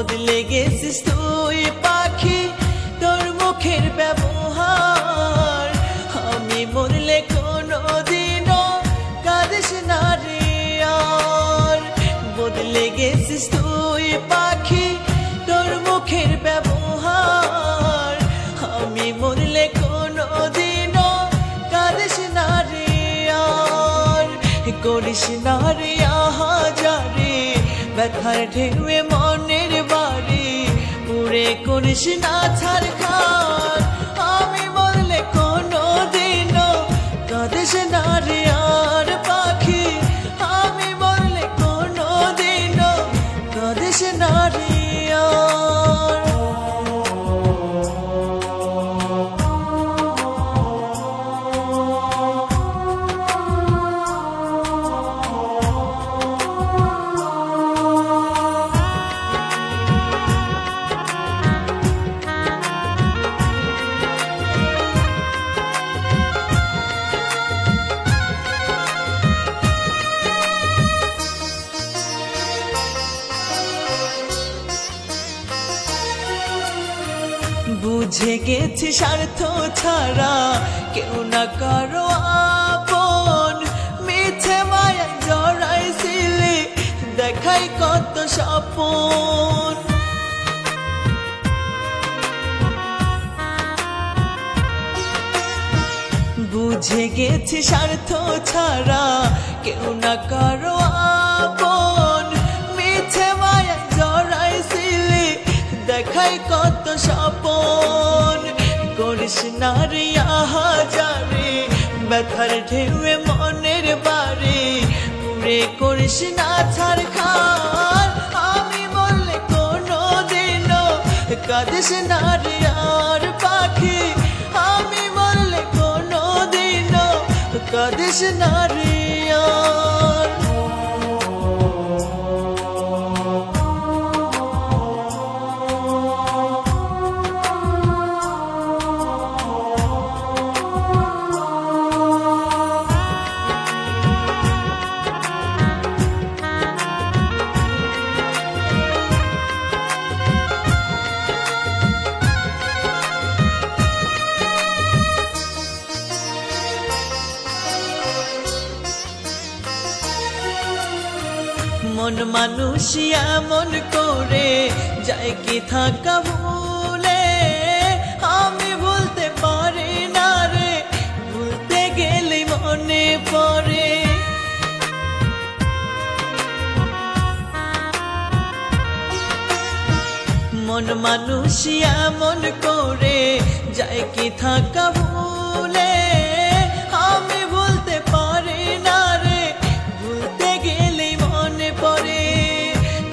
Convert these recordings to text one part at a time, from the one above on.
বদলে গেছিস তুই পাখি, তোর মুখের ব্যবহার। আমি মরলে কোনোদিনও কাঁদিস না রে আর। বদলে গেছিস তুই পাখি, তোর মুখের ব্যবহার। আমি মরলে কোনোদিনও কাঁদিস না রে আর। করিস না রে আহাজারি, ব্যথার ঢেউয়ে মনের বাড়ি, পুরে করিস না ছারখার। আমি মরলে কোনোদিনও কাঁদিস না রে আর পাখি, আমি মরলে কোনোদিনও কাঁদিস না রে আর। বুঝে গেছি স্বার্থ ছাড়া কেউ না কারো আপন। মিছে মায়া জড়াইছিলি দেখাই কত স্বপন। বুঝে গেছি স্বার্থ ছাড়া কেউ না কারো আপন। মিছে মায়া জড়াইছিলি দেখাই কত স্বপন। করিস না রে আহাজারি, ব্যথার ঢেউয়ে মনের বাড়ি, পুরে করিস না ছারখার। আমি বললে কোনোদিনও কাঁদিস না রে আর পাখি, আমি বললে কোনোদিনও কাঁদিস না রে আর। মন মানুষই এমন করে যায় কি থাকা ভুলে। আমি ভুলতে পারি না রে, ভুলতে গেলে মনে পড়ে। মন মানুষই এমন করে যায় কি থাকা ভুলে। আমি ভুলতে পারি না রে, ভুলতে গেলে মনে পড়ে।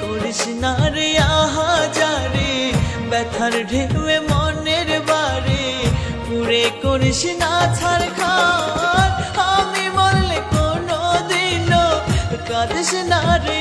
করিস না রে আহাজারি, ব্যথার ঢেউয়ে মনের বাড়ি, পুরে করিস না ছারখার। আমি মরলে কোনোদিনও কাঁদিস না রে।